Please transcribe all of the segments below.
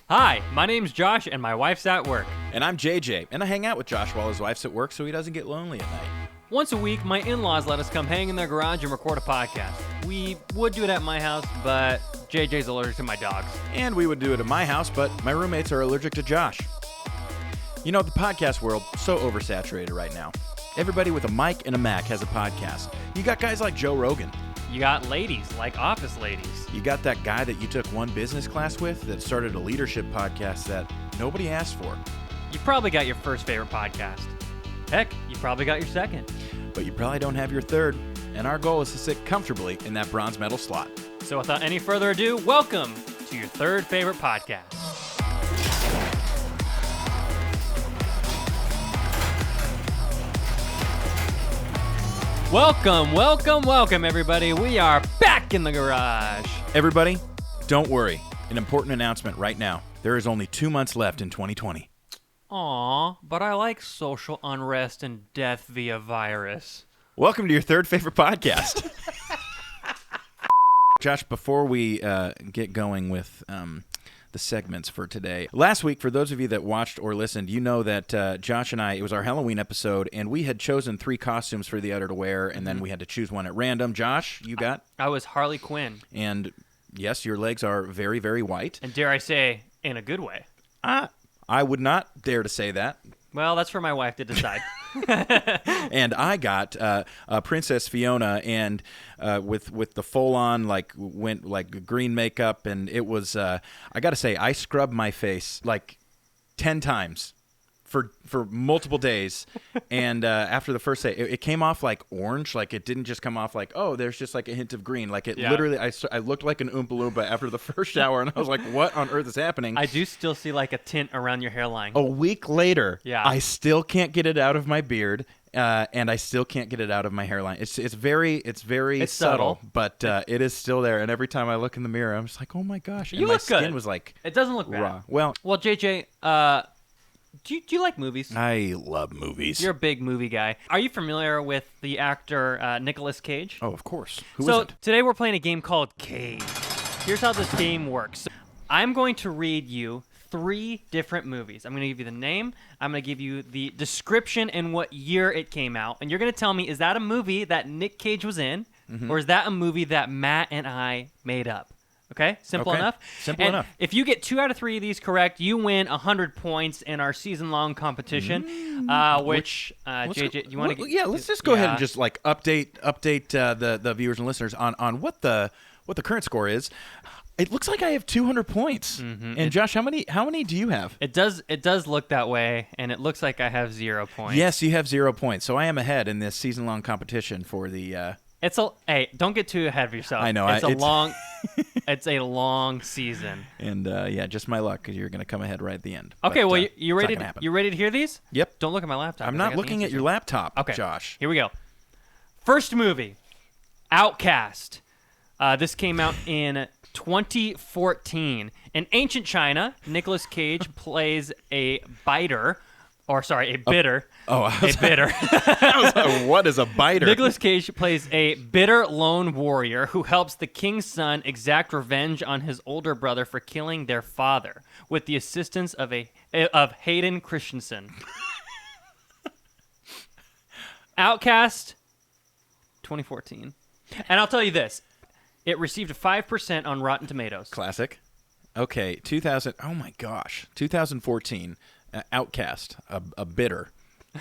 Hi, my name's Josh, and my wife's at work. And I'm JJ, and I hang out with Josh while his wife's at work so he doesn't get lonely at night. Once a week, my in-laws let us come hang in their garage and record a podcast. We would do it at my house, but JJ's allergic to my dogs. And we would do it at my house, but my roommates are allergic to Josh. You know, the podcast world, so oversaturated right now. Everybody with a mic and a Mac has a podcast. You got guys like Joe Rogan. You got ladies, like office ladies. You got that guy that you took one business class with that started a leadership podcast that nobody asked for. You probably got your first favorite podcast. Heck, you probably got your second. But you probably don't have your third, and our goal is to sit comfortably in that bronze medal slot. So without any further ado, welcome to your third favorite podcast. Welcome, everybody. We are back in the garage. Everybody, don't worry. An important announcement right now. There is only 2 months left in 2020. Aw, but I like social unrest and death via virus. Welcome to your third favorite podcast. Josh, before we get going with the segments for today, last week, for those of you that watched or listened, you know that Josh and I, it was our Halloween episode, and we had chosen 3 costumes for the other to wear, and then we had to choose one at random. Josh, you got? I was Harley Quinn. And yes, your legs are very, very white. And dare I say, in a good way. I would not dare to say that. Well, that's for my wife to decide. And I got Princess Fiona, and with the full-on went green makeup, and it was I got to say, I scrubbed my face like 10 times for multiple days, and after the first day, it came off like orange. Like, it didn't just come off like, oh, there's just like a hint of green. Like, it literally, I looked like an Oompa Loompa after the first shower, and I was like, what on earth is happening? I do still see like a tint around your hairline. A week later, Yeah. I still can't get it out of my beard, and I still can't get it out of my hairline. It's very subtle. but it is still there. And every time I look in the mirror, I'm just like, oh my gosh. And You my look good. skin was like It doesn't look bad. raw. Well, JJ, do you like movies? I love movies. You're a big movie guy. Are you familiar with the actor Nicolas Cage? Oh, of course. Who So isn't? today we're playing a game called Cage. Here's how this game works. I'm going to read you 3 different movies. I'm going to give you the name. I'm going to give you the description and what year it came out. And you're going to tell me, is that a movie that Nick Cage was in? Or is that a movie that Matt and I made up? Okay? Simple Okay. enough? Simple And enough. If you get 2 out of 3 of these correct, you win 100 points in our season-long competition, which JJ, you want to get? Yeah, let's just go ahead and Yeah. just update the viewers and listeners on what the current score is. It looks like I have 200 points. And Josh, how many do you have? It does look that way, and it looks like I have 0 points. Yes, you have 0 points. So I am ahead in this season-long competition for the. Hey, don't get too ahead of yourself. I know, It's a long season. And just my luck, because you're going to come ahead right at the end. Okay, But, well, you it's not ready? gonna happen. You ready to hear these? Yep. Don't look at my laptop. I'm 'cause I not got the looking at answers. your laptop, Okay, Josh. Here we go. First movie, Outcast. This came out in 2014. In ancient China, Nicolas Cage plays a bitter. Oh, A bitter. what is a biter? Nicolas Cage plays a bitter lone warrior who helps the king's son exact revenge on his older brother for killing their father with the assistance of Hayden Christensen. Outcast, 2014. And I'll tell you this. It received a 5% on Rotten Tomatoes. Classic. Okay, 2000. Oh my gosh, 2014. Outcast, a bitter.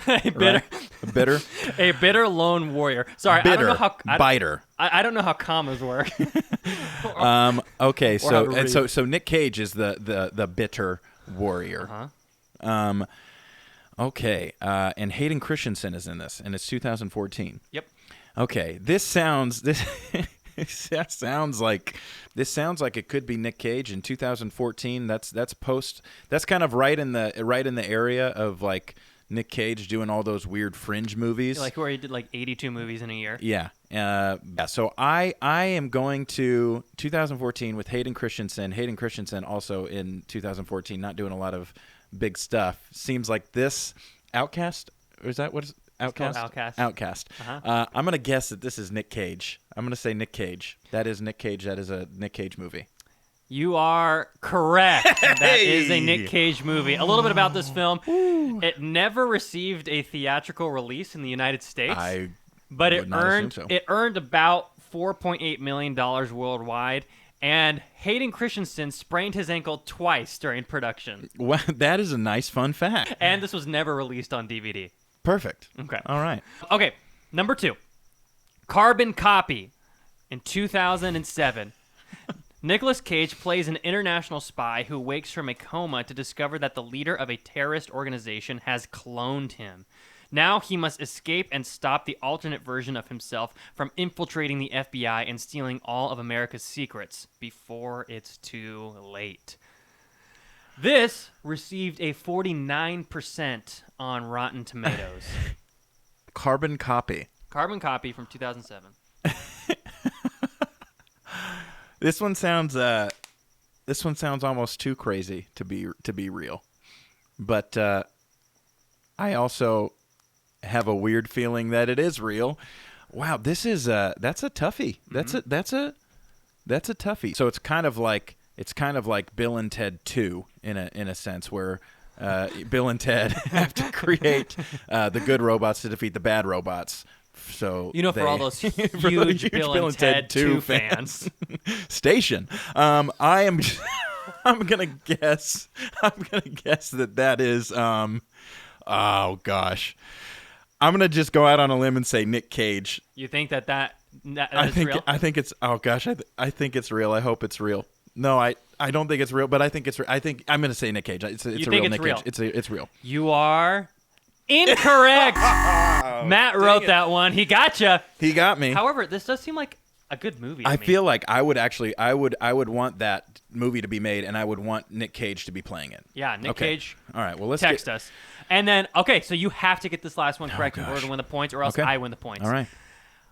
A bitter, Right? A bitter. a bitter lone warrior. Sorry, Bitter. I don't know how Biter. I don't know how commas work. Okay, Or how so to and read. so Nick Cage is the bitter warrior. Okay, and Hayden Christensen is in this, and it's 2014. Yep. Okay, this sounds like it could be Nick Cage in 2014. That's kind of right in the area of like Nick Cage doing all those weird fringe movies. Like where he did like 82 movies in a year. Yeah. So I am going to 2014 with Hayden Christensen. Hayden Christensen also in 2014, not doing a lot of big stuff. Seems like this Outcast, or is that what is Outcast? Outcast. Outcast. I'm going to guess that this is Nick Cage. I'm going to say Nick Cage. That is Nick Cage. That is a Nick Cage movie. You are correct. That is a Hey! Nick Cage movie. A little bit about this film. It never received a theatrical release in the United States, but would not assume so. it earned about $4.8 million worldwide, and Hayden Christensen sprained his ankle twice during production. Well, that is a nice fun fact. And this was never released on DVD. Perfect. Okay. All right. Okay, number 2. Carbon Copy. In 2007, Nicolas Cage plays an international spy who wakes from a coma to discover that the leader of a terrorist organization has cloned him. Now he must escape and stop the alternate version of himself from infiltrating the FBI and stealing all of America's secrets before it's too late. This received a 49% on Rotten Tomatoes. Carbon Copy. Carbon Copy from 2007. This one sounds almost too crazy to be real. But I also have a weird feeling that it is real. Wow, that's a toughie. That's a toughie. So it's kind of like Bill and Ted 2 in a sense, where Bill and Ted have to create the good robots to defeat the bad robots. So for all those huge Bill and Ted 2 fans. Station. I'm gonna guess that is oh gosh. I'm gonna just go out on a limb and say Nick Cage. You think that is real? I think it's oh gosh, I think it's real. I hope it's real. No, I don't think it's real, but I think it's. I think I'm gonna say Nick Cage. It's a real Nick Cage. It's real. You are incorrect. Matt wrote that one. He got you. He got me. However, this does seem like a good movie. I feel like I would want that movie to be made, and I would want Nick Cage to be playing it. Yeah, Nick Cage. All right. Well, let's text us. And then, okay, so you have to get this last one correct in order to win the points, or else I win the points. All right.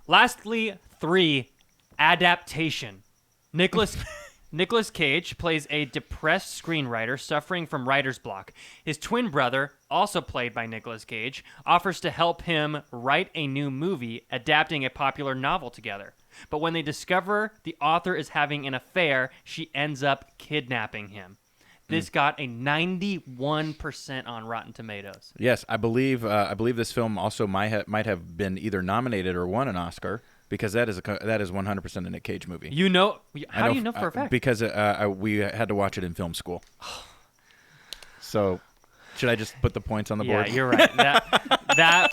Lastly, 3, adaptation. Nicolas Cage plays a depressed screenwriter suffering from writer's block. His twin brother, also played by Nicolas Cage, offers to help him write a new movie adapting a popular novel together. But when they discover the author is having an affair, she ends up kidnapping him. This got a 91% on Rotten Tomatoes. Yes, I believe this film also might have been either nominated or won an Oscar, because that is 100% a Nick Cage movie. How do you know for a fact? Because we had to watch it in film school. So, should I just put the points on the board? Yeah, you're right. That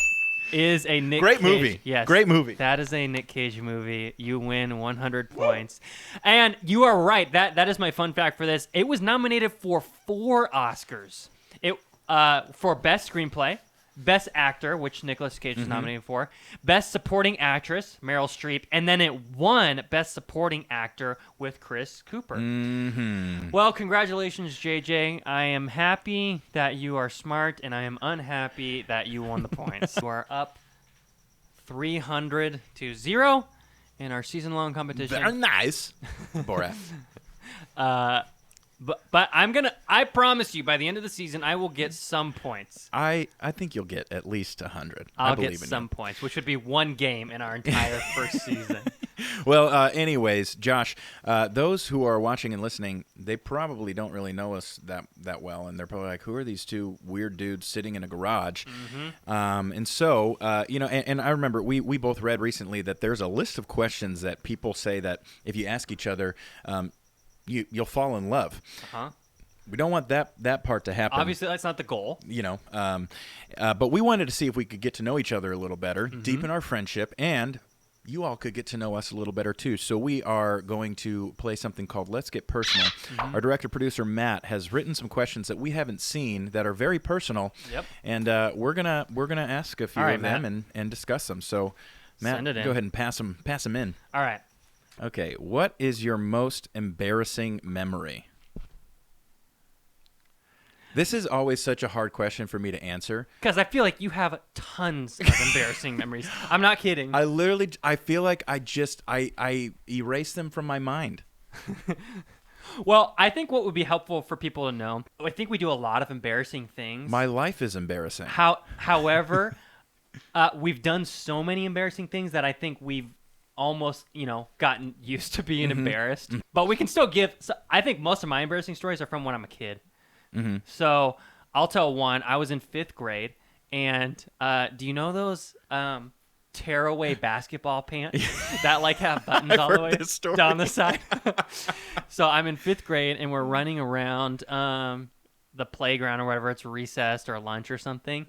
is a Nick Great Cage. movie. Yes. Great movie. That is a Nick Cage movie. You win 100 points. And you are right. That is my fun fact for this. It was nominated for 4 Oscars. For Best Screenplay, Best Actor, which Nicolas Cage was nominated for, Best Supporting Actress, Meryl Streep, and then it won Best Supporting Actor with Chris Cooper. Mm-hmm. Well, congratulations, JJ. I am happy that you are smart, and I am unhappy that you won the points. You are up 300-0 in our season-long competition. Very nice. Borat. But I promise you, by the end of the season, I will get some points. I think you'll get at least 100. I'll I believe get in some points, which would be 1 game in our entire first season. Well, anyways, Josh, those who are watching and listening, they probably don't really know us that well, and they're probably like, who are these 2 weird dudes sitting in a garage? And so, and I remember we both read recently that there's a list of questions that people say that if you ask each other, you'll fall in love. We don't want that part to happen. Obviously, that's not the goal. But we wanted to see if we could get to know each other a little better, deepen our friendship, and you all could get to know us a little better too. So we are going to play something called Let's Get Personal. Our director-producer, Matt, has written some questions that we haven't seen that are very personal. Yep. And we're gonna ask a few of them and discuss them. So, Matt, go ahead and pass them in. All right. Okay, what is your most embarrassing memory? This is always such a hard question for me to answer. Because I feel like you have tons of embarrassing memories. I'm not kidding. I feel like I erase them from my mind. Well, I think what would be helpful for people to know, I think we do a lot of embarrassing things. My life is embarrassing. However, we've done so many embarrassing things that I think we've almost, gotten used to being embarrassed. But we can still give. So I think most of my embarrassing stories are from when I'm a kid. So I'll tell one. I was in 5th grade, and do you know those tearaway basketball pants that like have buttons all the way down the side? So I'm in 5th grade, and we're running around the playground or whatever. It's recessed or lunch or something,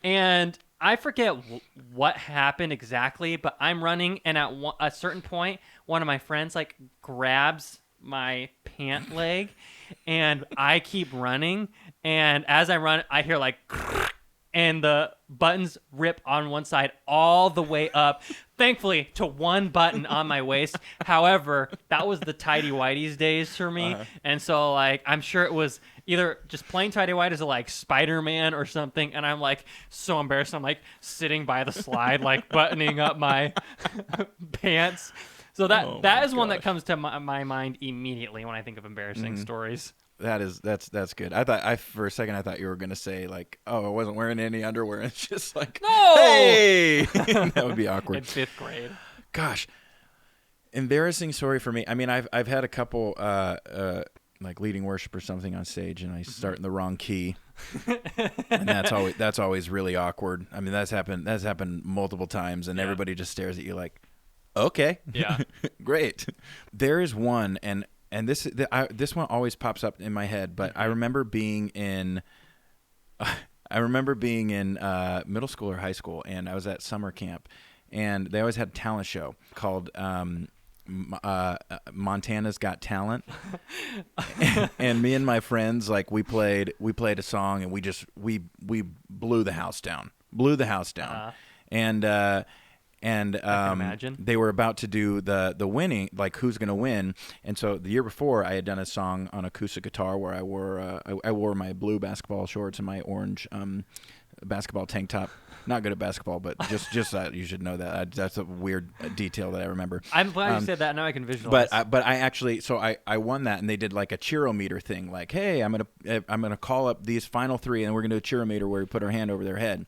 and I forget what happened exactly, but I'm running, and at a certain point, one of my friends like grabs my pant leg, and I keep running, and as I run, I hear like, and the buttons rip on one side all the way up, thankfully to one button on my waist. However, that was the tighty whities days for me, and so like I'm sure it was either just plain tighty whities or like Spider-Man or something, and I'm like so embarrassed. I'm like sitting by the slide, like buttoning up my pants. So that is one that comes to my mind immediately when I think of embarrassing stories. That's good. For a second I thought you were gonna say like, oh, I wasn't wearing any underwear. It's just like, no, hey, that would be awkward. In 5th grade. Gosh, embarrassing story for me. I mean, I've had a couple like leading worship or something on stage, and I start in the wrong key, and that's always really awkward. I mean, that's happened multiple times, and everybody just stares at you like, okay, yeah, great. There is one, and this one always pops up in my head, but I remember being in middle school or high school, and I was at summer camp, and they always had a talent show called Montana's Got Talent, and me and my friends, like we played a song, and we blew the house down, and I can imagine. they were about to do the winning, like who's gonna win. And so the year before, I had done a song on acoustic guitar where I wore my blue basketball shorts and my orange basketball tank top. Not good at basketball, but just that you should know that. That's a weird detail that I remember. I'm glad you said that. Now I can visualize. But I actually, so I won that, and they did like a cheerometer thing. Like, hey, I'm gonna call up these final 3, and we're gonna do a cheerometer where we put our hand over their head.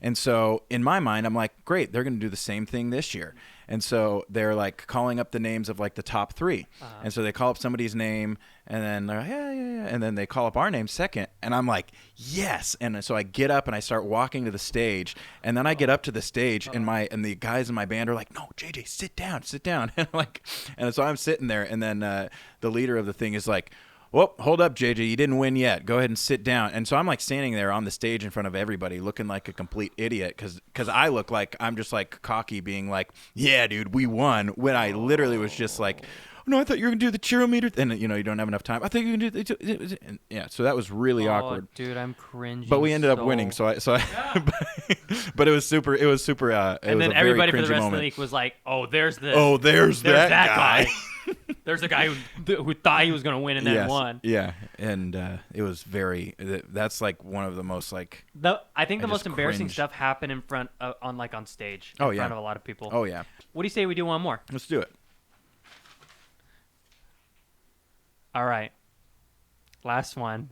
And so in my mind, I'm like, great, they're going to do the same thing this year. And so they're like calling up the names of like the top 3. And so they call up somebody's name, and then they're like, yeah. And then they call up our name second. And I'm like, yes. And so I get up and I start walking to the stage. And then I get up to the stage, and the guys in my band are like, no, JJ, sit down. And so I'm sitting there, and then the leader of the thing is like, whoop, hold up, JJ, you didn't win yet. Go ahead and sit down. And so I'm like standing there on the stage in front of everybody looking like a complete idiot because I look like I'm just like cocky, being like, yeah, dude, we won, when I literally was just like, no, I thought you were going to do the cheerometer. And, you don't have enough time. I think you can do the and yeah, so that was really awkward. Dude, I'm cringing. But we ended up winning, so I but it was super, and was then a everybody very for the rest moment. of the week was like, there's that guy. There's a guy who thought he was going to win and then won. Yeah, and it was that's like one of the most like. I think the most embarrassing cringed. stuff happened in front on stage in front of a lot of people. Oh yeah. What do you say we do one more? Let's do it. All right. Last one.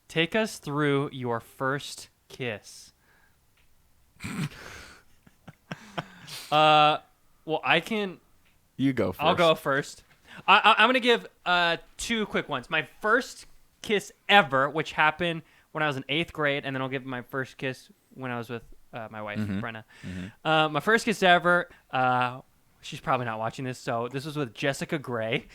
Take us through your first kiss. Well, I can. You go first. I'll go first. I'm going to give 2 quick ones. My first kiss ever, which happened when I was in 8th grade, and then I'll give my first kiss when I was with my wife, Brenna. My first kiss ever, she's probably not watching this, so this was with Jessica Gray.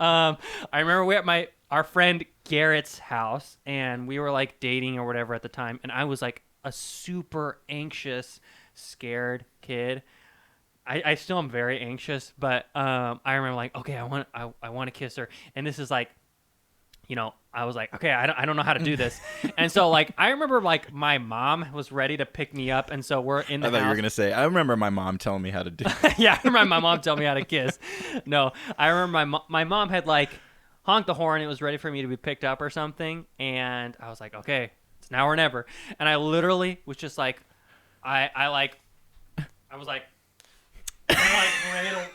I remember we were at our friend Garrett's house, and we were like dating or whatever at the time, and I was like a super anxious, scared kid. I still am very anxious, but I remember like, okay, I want to kiss her, and this is like, I was like, okay, I don't know how to do this, and so like I remember like my mom was ready to pick me up, and so we're in the house. I thought you were gonna say, I remember my mom telling me how to do. Yeah, I remember my mom telling me how to kiss. No, I remember my mom had like honked the horn. It was ready for me to be picked up or something, and I was like, okay, it's now or never, and I literally was just like, I was like.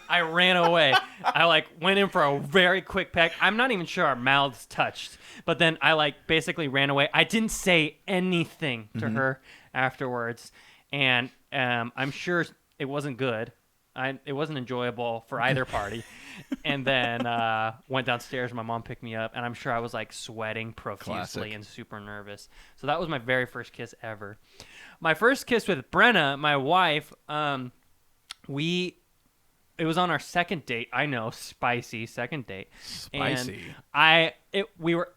I ran away. I like went in for a very quick peck. I'm not even sure our mouths touched, but then I like basically ran away. I didn't say anything to her afterwards, and I'm sure it wasn't good. It wasn't enjoyable for either party. And then went downstairs. My mom picked me up, and I'm sure I was like sweating profusely Classic. and super nervous. So that was my very first kiss ever. My first kiss with Brenna, my wife, it was on our second date. I know, spicy second date. Spicy. And we were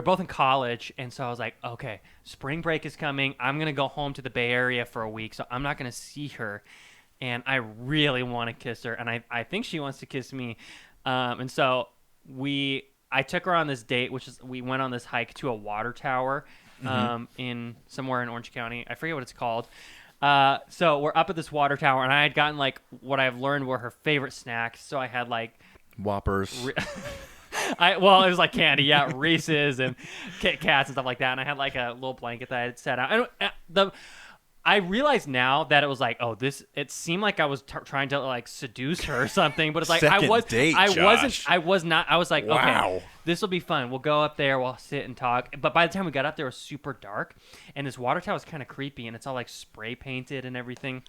both in college, and so I was like, okay, spring break is coming. I'm gonna go home to the Bay Area for a week, so I'm not gonna see her. And I really want to kiss her, and I think she wants to kiss me. And so I took her on this date, we went on this hike to a water tower in somewhere in Orange County. I forget what it's called. So we're up at this water tower, and I had gotten like what I've learned were her favorite snacks. So I had like Whoppers. it was like candy, yeah, Reese's and Kit Kats and stuff like that. And I had like a little blanket that I had set out. I realized now that it was like, it seemed like I was trying to like seduce her or something, but it's like Second date, Josh. I was like, Wow. okay, this will be fun. We'll go up there, we'll sit and talk. But by the time we got up there, it was super dark, and this water tower was kind of creepy, and it's all like spray painted and everything.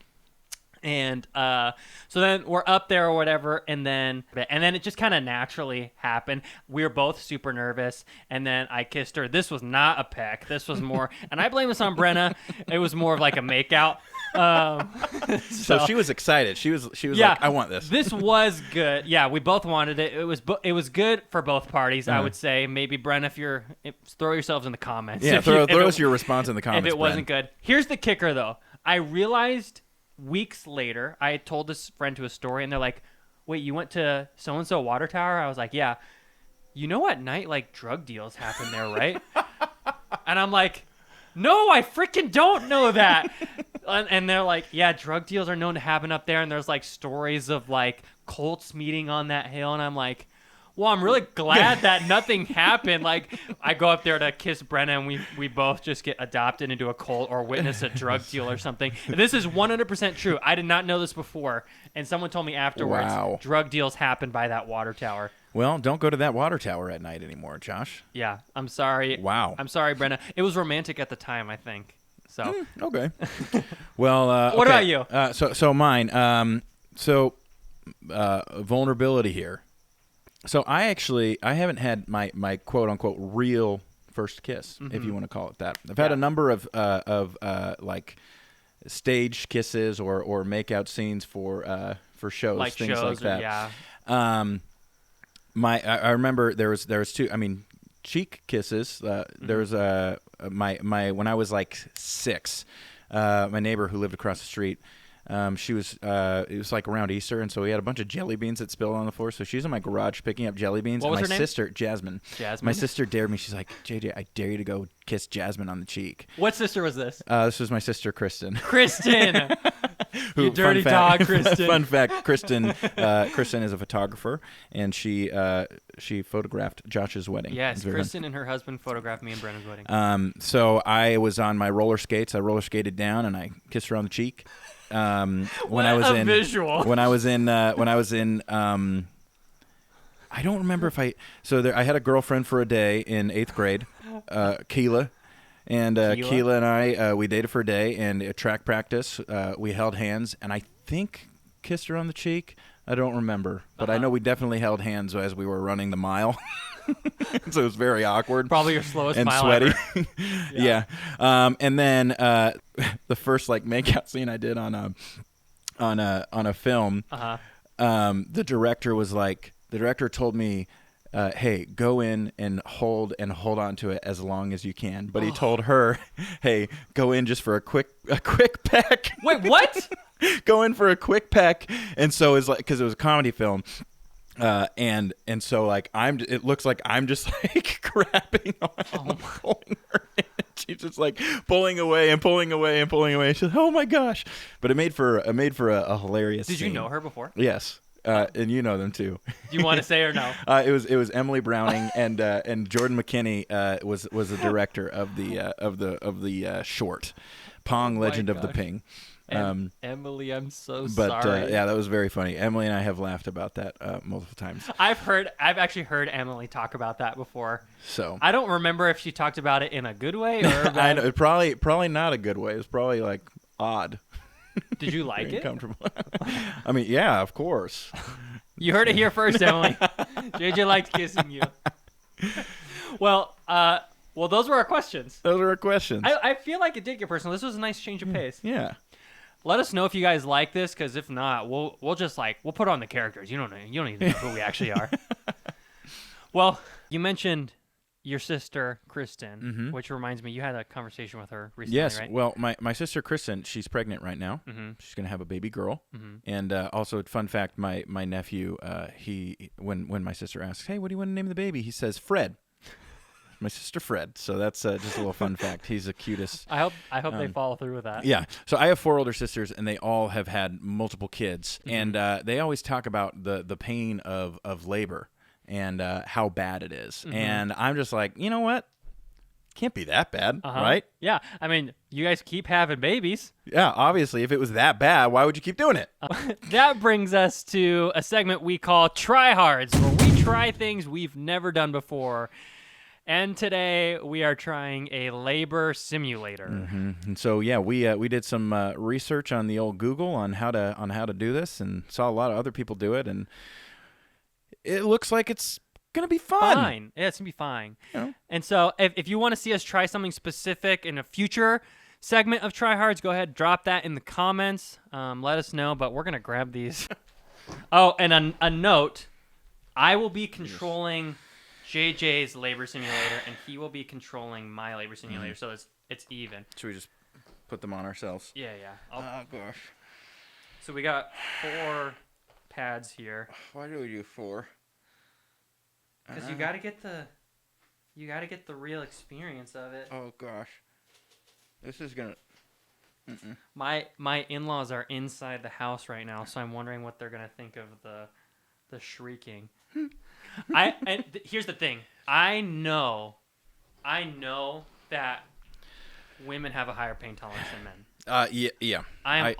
And so then we're up there or whatever, and then it just kind of naturally happened. We were both super nervous, and then I kissed her. This was not a peck. This was more, and I blame this on Brenna. It was more of like a makeout. So she was excited. She was Yeah, like, I want this. This was good. Yeah, we both wanted it. It was good for both parties. I would say maybe Brenna, throw yourselves in the comments. Yeah, if throw if us your response in the comments. If it wasn't good, here's the kicker though. I realized weeks later, I had told this friend to a story, and they're like, wait, you went to so-and-so water tower? I was like, yeah. You know at night, like, drug deals happen there, right? And I'm like, no, I freaking don't know that. And they're like, yeah, drug deals are known to happen up there, and there's, like, stories of, like, cults meeting on that hill, and I'm like, well, I'm really glad that nothing happened. Like, I go up there to kiss Brenna, and we both just get adopted into a cult or witness a drug deal or something. And this is 100% true. I did not know this before, and someone told me afterwards. Wow. Drug deals happen by that water tower. Well, don't go to that water tower at night anymore, Josh. Yeah, I'm sorry. Wow. I'm sorry, Brenna. It was romantic at the time, I think. So. Okay. Well, What okay. about you? So mine. Vulnerability here. So I haven't had my quote unquote real first kiss, if you want to call it that. I've had a number of like stage kisses or makeout scenes for shows, Like things shows, like that. yeah. I remember there was two. I mean, cheek kisses. There was my when I was like 6. My neighbor who lived across the street. She was it was like around Easter, and so we had a bunch of jelly beans that spilled on the floor. So she's in my garage picking up jelly beans. What was and her my name? sister, Jasmine. Jasmine. My sister dared me. She's like, JJ, I dare you to go kiss Jasmine on the cheek. What sister was this? This was my sister, Kristen. Kristen. Who, You dirty fun fact- dog, Kristen. Fun fact: Kristen is a photographer, and she photographed Josh's wedding. Yes, It's very fun. Kristen and her husband photographed me and Brenna's wedding. So I was on my roller skates. I roller skated down, and I kissed her on the cheek. When I was a in visual. when I was in I don't remember if I had a girlfriend for a day in 8th grade, Keela. And Keela and I, we dated for a day, and at track practice, we held hands, and I think kissed her on the cheek. I don't remember, but I know we definitely held hands as we were running the mile. So it was very awkward. Probably your slowest and mile sweaty. ever. Yeah. And then the first like makeout scene I did on a film, the director told me, hey, go in and hold on to it as long as you can. But he told her, hey, go in just for a quick peck. Wait, what? Go in for a quick peck. And so it's like, because it was a comedy film. And so like it looks like I'm just like grabbing on and pulling her in. She's just like pulling away and pulling away and pulling away. She's like, oh my gosh. But it made for a hilarious Did scene. you know her before? Yes. And you know them too. Do you want to say or no? It was Emily Browning and Jordan McKinney was the director of the short Pong Legend of the gosh. Ping. Emily, I'm so But sorry. yeah, that was very funny. Emily and I have laughed about that multiple times. I've actually heard Emily talk about that before. So I don't remember if she talked about it in a good way or I know, probably not a good way. It's probably like odd. Did you like Very it? uncomfortable. I mean, yeah, of course. You heard it here first, Emily. JJ liked kissing you. Well, those were our questions. Those are our questions. I feel like it did get personal. This was a nice change of pace. Yeah. Let us know if you guys like this, because if not, we'll just we'll put on the characters. You don't even know who we actually are. Well, you mentioned your sister Kristen, which reminds me, you had a conversation with her recently, Yes. right? Well, my sister Kristen, she's pregnant right now. She's gonna have a baby girl. And also, fun fact, my nephew, when my sister asks, "Hey, what do you want to name the baby?" he says Fred. My sister Fred. So that's just a little fun fact. He's the cutest. I hope they follow through with that. Yeah. So I have 4 older sisters, and they all have had multiple kids, and they always talk about the pain of labor and how bad it is. And I'm just like, you know what? Can't be that bad, right? Yeah. I mean, you guys keep having babies. Yeah. Obviously, if it was that bad, why would you keep doing it? That brings us to a segment we call Tryhards, where we try things we've never done before. And today we are trying a labor simulator. And so yeah, we did some research on the old Google on how to do this, and saw a lot of other people do it, and it looks like it's gonna be fun. Fine. Yeah, it's going to be fine. You know? And so if you want to see us try something specific in a future segment of Tryhards, go ahead, drop that in the comments. Let us know, but we're going to grab these. Oh, and a note, I will be controlling JJ's labor simulator, and he will be controlling my labor simulator, so it's even. Should we just put them on ourselves? Yeah. Oh gosh. So we got 4 pads here. Why do we do 4? Because you gotta get the real experience of it. Oh gosh. This is gonna. My in-laws are inside the house right now, so I'm wondering what they're gonna think of the shrieking. Here's the thing. I know that women have a higher pain tolerance than men. Yeah.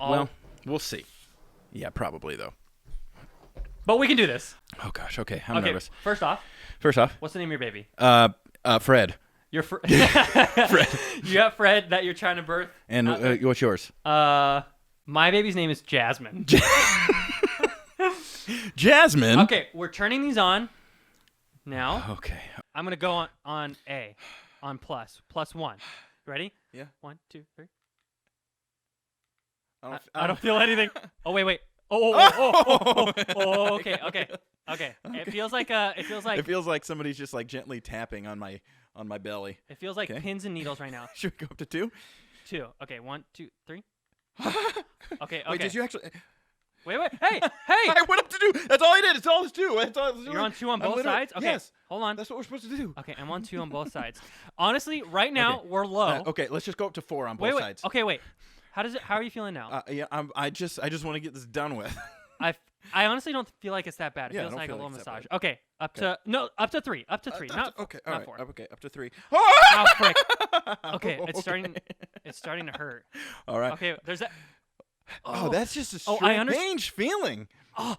Well, we'll see. Yeah, probably though. But we can do this. Oh gosh. Okay, I'm nervous. First off, What's the name of your baby? Fred. Your Fred. You got Fred that you're trying to birth. And what's yours? My baby's name is Jasmine. Jasmine. Okay, we're turning these on now. Okay. I'm gonna go on A, on +1. Ready? Yeah. 1, 2, 3. I don't feel anything. Oh wait. Oh. Okay. It feels like somebody's just like gently tapping on my belly. It feels like pins and needles right now. Should we go up to 2? 2. Okay. 1, 2, 3. Okay. Wait, did you actually? Wait. Hey. I went up to 2. That's all I did. It's all it's 2. That's all I was doing. You're on 2 on both sides. Okay. Yes. Hold on. That's what we're supposed to do. Okay. I'm on 2 on both sides. Honestly, right now we're low. Okay. Let's just go up to 4 on both sides. Okay. Wait. How are you feeling now? Yeah. I just want to get this done with. I honestly don't feel like it's that bad. It Yeah, I feels don't like a feel little like it's that massage. bad. Okay. Up to 3. Up to 3. Not okay. All not right. 4. Okay. Up to 3. Oh, frick. Okay. It's starting to hurt. All right. Okay. There's that. Oh, that's just a strange feeling. Oh.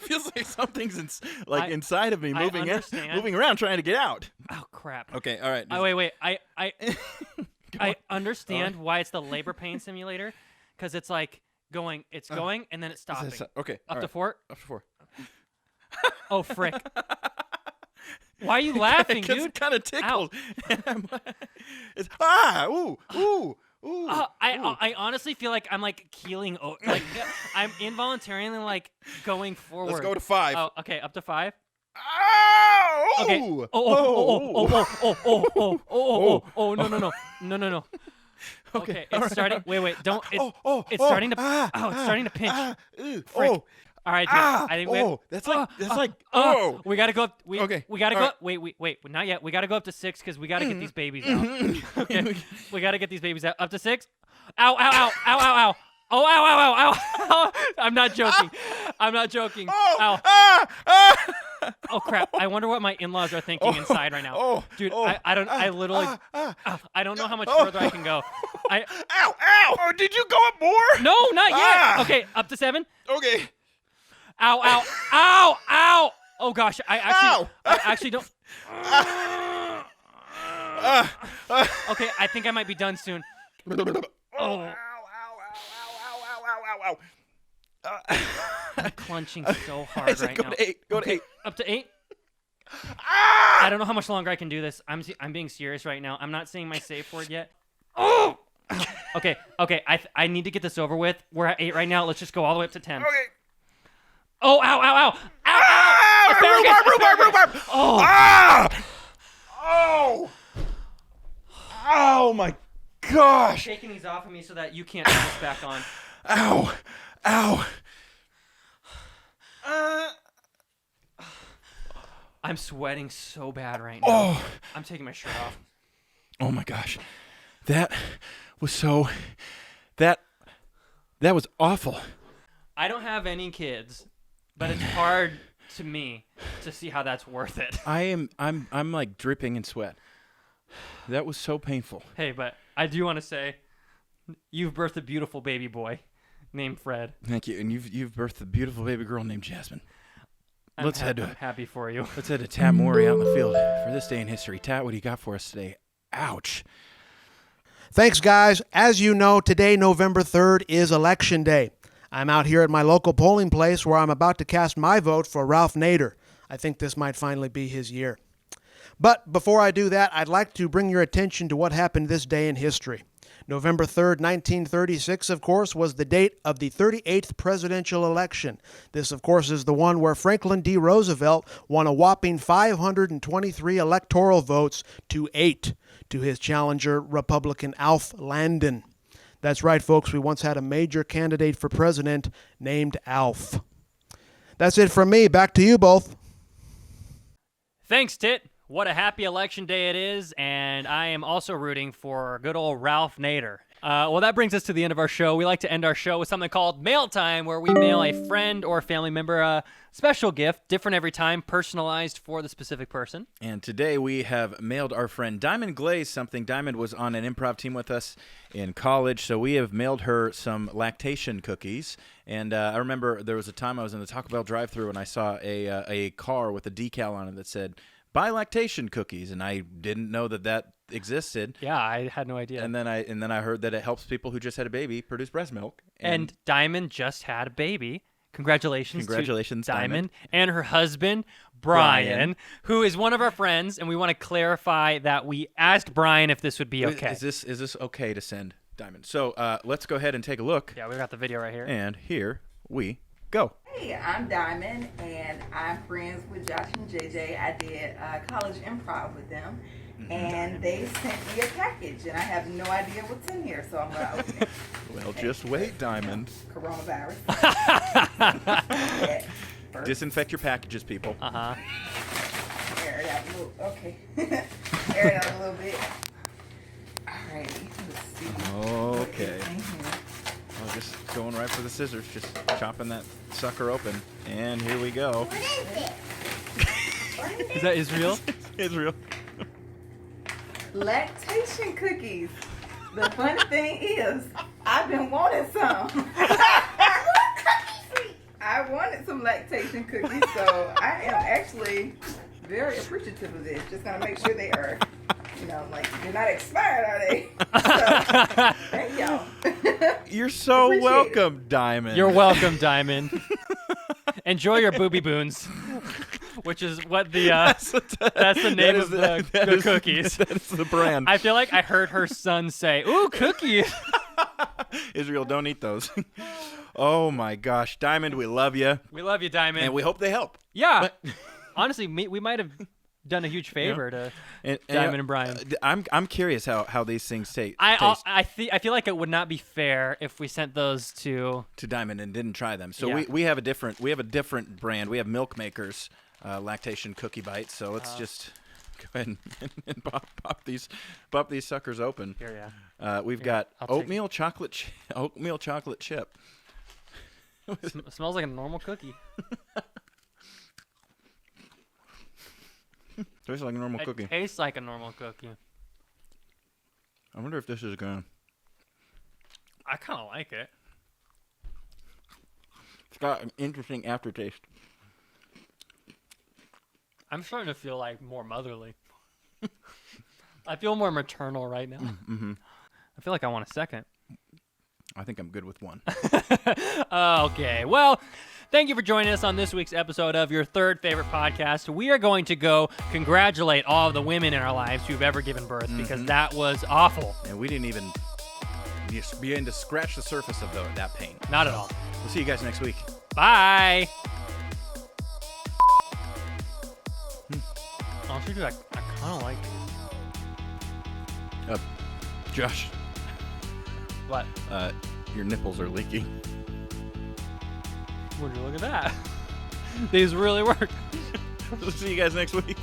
Feels like something's inside of me moving around trying to get out. Oh crap. Okay, all right. Wait. I understand why it's the labor pain simulator, because it's like going and then it's stopping. Okay. Up to 4. Up to 4. Oh frick. Why are you laughing, dude? It's kind of tickled. It's ooh. I honestly feel like I'm like keeling, like I'm involuntarily like going forward. Let's go to 5. Oh, okay, up to 5. Ow! Okay. No. Okay, it's starting. Wait, don't. It's starting to. It's starting to pinch. Frick. All right, dude. I think that's like. We gotta go up. We gotta go. Right. Wait, not yet. We gotta go up to 6 because we gotta get these babies out. Okay, we gotta get these babies out. Up to 6. Ow! Oh, ow! I'm not joking. Ow! Oh crap! I wonder what my in-laws are thinking inside right now. Dude, I literally, I don't know how much further I can go. Ow! Oh, did you go up more? No, not yet. Okay, up to 7. Okay. Ow! Oh gosh, I actually don't. Okay, I think I might be done soon. Oh. ow, ow. I'm clenching so hard I said right go now. to 8. Go Okay, to 8. up to 8. Ah! I don't know how much longer I can do this. I'm being serious right now. I'm not saying my safe word yet. Oh! Okay. I need to get this over with. We're at 8 right now. Let's just go all the way up to 10. Okay. Oh, ow, ow, ow. Ow, Ah! ow. Asparagus, Rhubarb! Oh. Ah! Oh! Oh my gosh! Taking these off of me so that you can't turn this back on. Ow! Ow! I'm sweating so bad right now. Oh! I'm taking my shirt off. Oh my gosh. That was so. That was awful. I don't have any kids, but it's hard to me to see how that's worth it. I'm like dripping in sweat. That was so painful. Hey, but I do want to say, you've birthed a beautiful baby boy named Fred. Thank you. And you've birthed a beautiful baby girl named Jasmine. I'm happy for you. Let's head to Tat Morey out in the field for this day in history. Tat, what do you got for us today? Ouch. Thanks, guys. As you know, today, November 3rd, is Election Day. I'm out here at my local polling place where I'm about to cast my vote for Ralph Nader. I think this might finally be his year. But before I do that, I'd like to bring your attention to what happened this day in history. November 3rd, 1936, of course, was the date of the 38th presidential election. This, of course, is the one where Franklin D. Roosevelt won a whopping 523 electoral votes to 8 to his challenger, Republican Alf Landon. That's right, folks, we once had a major candidate for president named Alf. That's it from me. Back to you both. Thanks, Tit. What a happy election day it is, and I am also rooting for good old Ralph Nader. Well, that brings us to the end of our show. We like to end our show with something called Mail Time, where we mail a friend or family member a special gift, different every time, personalized for the specific person. And today we have mailed our friend Diamond Glaze something. Diamond was on an improv team with us in college, so we have mailed her some lactation cookies. And I remember there was a time I was in the Taco Bell drive-thru and I saw a car with a decal on it that said, "Buy lactation cookies," and I didn't know that existed. Yeah, I had no idea. And then I heard that it helps people who just had a baby produce breast milk. And Diamond just had a baby. Congratulations to Diamond and her husband, Brian, who is one of our friends, and we want to clarify that we asked Brian if this would be okay. Is this okay to send Diamond? So let's go ahead and take a look. Yeah, we got the video right here. And here we go. Hey, I'm Diamond, and I'm friends with Josh and JJ. I did college improv with them, and they sent me a package, and I have no idea what's in here, so I'm going to open it. Well, just wait, Diamond. Coronavirus. Yeah, Disinfect your packages, people. Uh-huh. air it out a little. Okay. Air it out a little bit. Alrighty. Let's see. Okay. What's in here. Oh, just going right for the scissors, just chopping that sucker open. And here we go. Is that Israel? Israel. Lactation cookies. The funny thing is, I've been wanting some. I wanted some lactation cookies, so I am actually very appreciative of this. Just gonna make sure they are, like they're not expired, are they? So, thank y'all. You're so Appreciate welcome, Diamond. You're welcome, Diamond. Enjoy your booby boons, which is what the that's the name of the cookies. That is the brand. I feel like I heard her son say, "Ooh, cookies." Israel, don't eat those. Oh my gosh, Diamond, we love you, We love you, Diamond. and we hope they help. yeah. Honestly, we might have done a huge favor to Diamond and Brian. I'm curious how these things taste. I feel like it would not be fair if we sent those to Diamond and didn't try them. So Yeah. we have a different brand. We have Milk Makers lactation cookie bites. So let's just go ahead and pop these suckers open. here. Yeah, We've Yeah, got I'll take oatmeal chocolate chip. smells like a normal cookie. Tastes like a normal It cookie. tastes like a normal cookie. I wonder if this is gonna. I kind of like it. It's got an interesting aftertaste. I'm starting to feel like more motherly. I feel more maternal right now. Mm-hmm. I feel like I want a second. I think I'm good with one. Okay, well, thank you for joining us on this week's episode of your third favorite podcast. We are going to go congratulate all of the women in our lives who've ever given birth because that was awful. And we didn't even begin to scratch the surface of that pain. Not at all. We'll see you guys next week. Bye. Honestly, dude, I kind of like it. Josh, What? your nipples are leaking. Would you look at that? These really work. We'll see you guys next week.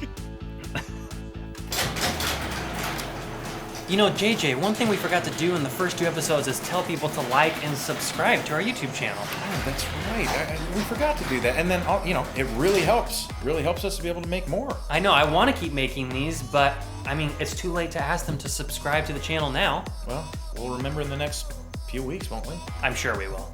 You know, JJ, one thing we forgot to do in the first 2 episodes is tell people to like and subscribe to our YouTube channel. Oh, that's right. We forgot to do that. And then, it really helps. Really helps us to be able to make more. I know, I want to keep making these, but, I mean, it's too late to ask them to subscribe to the channel now. Well, we'll remember in the next few weeks, won't we? I'm sure we will.